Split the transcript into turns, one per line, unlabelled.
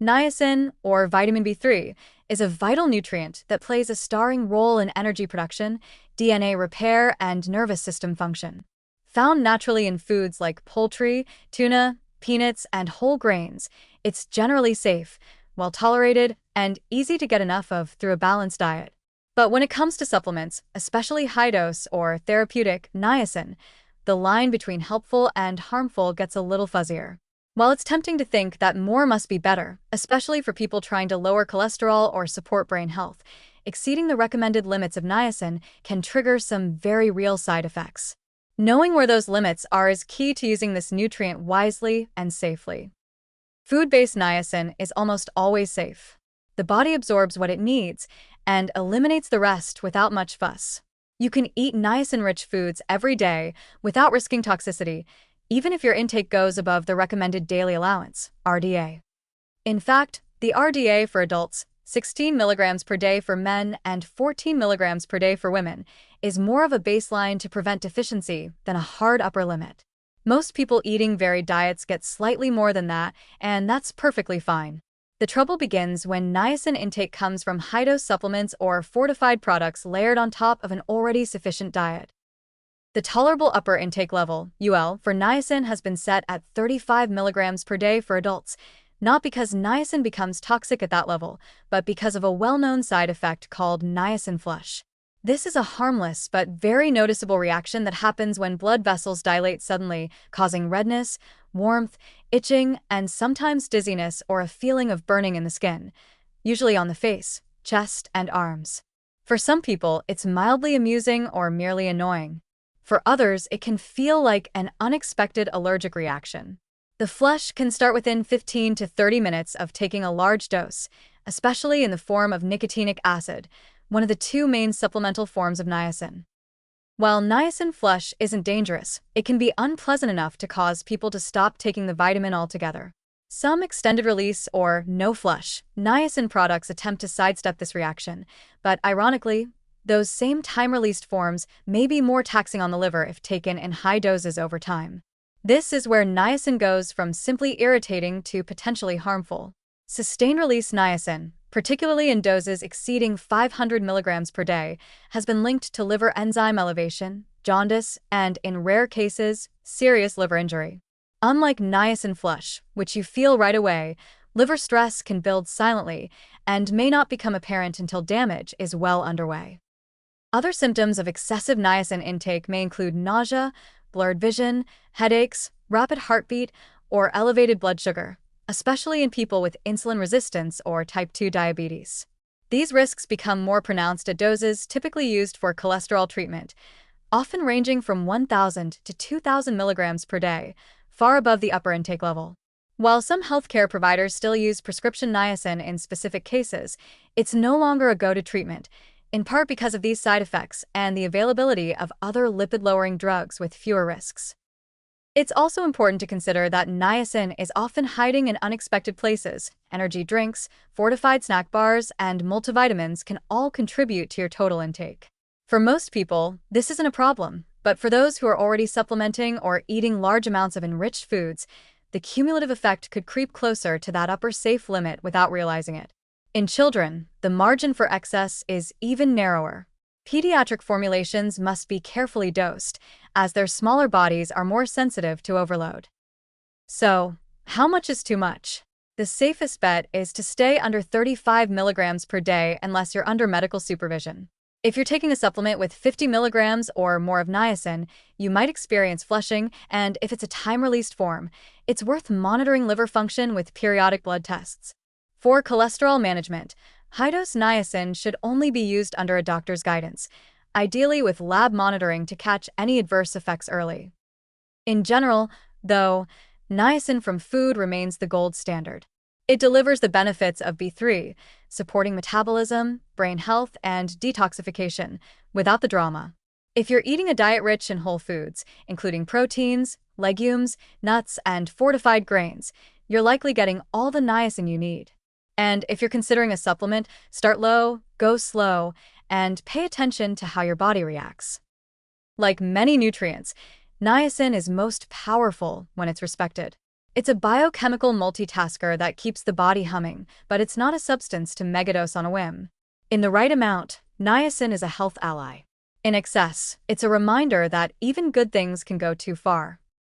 Niacin, or vitamin B3, is a vital nutrient that plays a starring role in energy production, DNA repair, and nervous system function. Found naturally in foods like poultry, tuna, peanuts, and whole grains, it's generally safe, well tolerated, and easy to get enough of through a balanced diet. But when it comes to supplements, especially high-dose or therapeutic niacin, the line between helpful and harmful gets a little fuzzier. While it's tempting to think that more must be better, especially for people trying to lower cholesterol or support brain health, exceeding the recommended limits of niacin can trigger some very real side effects. Knowing where those limits are is key to using this nutrient wisely and safely. Food-based niacin is almost always safe. The body absorbs what it needs and eliminates the rest without much fuss. You can eat niacin-rich foods every day without risking toxicity, even if your intake goes above the recommended daily allowance, RDA. In fact, the RDA for adults, 16 milligrams per day for men and 14 milligrams per day for women, is more of a baseline to prevent deficiency than a hard upper limit. Most people eating varied diets get slightly more than that, and that's perfectly fine. The trouble begins when niacin intake comes from high-dose supplements or fortified products layered on top of an already sufficient diet. The tolerable upper intake level, UL, for niacin has been set at 35 milligrams per day for adults, not because niacin becomes toxic at that level, but because of a well-known side effect called niacin flush. This is a harmless but very noticeable reaction that happens when blood vessels dilate suddenly, causing redness, warmth, itching, and sometimes dizziness or a feeling of burning in the skin, usually on the face, chest, and arms. For some people, it's mildly amusing or merely annoying. For others, it can feel like an unexpected allergic reaction. The flush can start within 15 to 30 minutes of taking a large dose, especially in the form of nicotinic acid, one of the two main supplemental forms of niacin. While niacin flush isn't dangerous, it can be unpleasant enough to cause people to stop taking the vitamin altogether. Some extended release or no flush niacin products attempt to sidestep this reaction, but ironically, those same time-released forms may be more taxing on the liver if taken in high doses over time. This is where niacin goes from simply irritating to potentially harmful. Sustained-release niacin, particularly in doses exceeding 500 milligrams per day, has been linked to liver enzyme elevation, jaundice, and, in rare cases, serious liver injury. Unlike niacin flush, which you feel right away, liver stress can build silently and may not become apparent until damage is well underway. Other symptoms of excessive niacin intake may include nausea, blurred vision, headaches, rapid heartbeat, or elevated blood sugar, especially in people with insulin resistance or type 2 diabetes. These risks become more pronounced at doses typically used for cholesterol treatment, often ranging from 1,000 to 2,000 milligrams per day, far above the upper intake level. While some healthcare providers still use prescription niacin in specific cases, it's no longer a go-to treatment, in part because of these side effects and the availability of other lipid-lowering drugs with fewer risks. It's also important to consider that niacin is often hiding in unexpected places. Energy drinks, fortified snack bars, and multivitamins can all contribute to your total intake. For most people, this isn't a problem, but for those who are already supplementing or eating large amounts of enriched foods, the cumulative effect could creep closer to that upper safe limit without realizing it. In children, the margin for excess is even narrower. Pediatric formulations must be carefully dosed, as their smaller bodies are more sensitive to overload. So, how much is too much? The safest bet is to stay under 35 milligrams per day unless you're under medical supervision. If you're taking a supplement with 50 milligrams or more of niacin, you might experience flushing, and if it's a time-released form, it's worth monitoring liver function with periodic blood tests. For cholesterol management, high-dose niacin should only be used under a doctor's guidance, ideally with lab monitoring to catch any adverse effects early. In general, though, niacin from food remains the gold standard. It delivers the benefits of B3, supporting metabolism, brain health, and detoxification, without the drama. If you're eating a diet rich in whole foods, including proteins, legumes, nuts, and fortified grains, you're likely getting all the niacin you need. And if you're considering a supplement, start low, go slow, and pay attention to how your body reacts. Like many nutrients, niacin is most powerful when it's respected. It's a biochemical multitasker that keeps the body humming, but it's not a substance to megadose on a whim. In the right amount, niacin is a health ally. In excess, it's a reminder that even good things can go too far.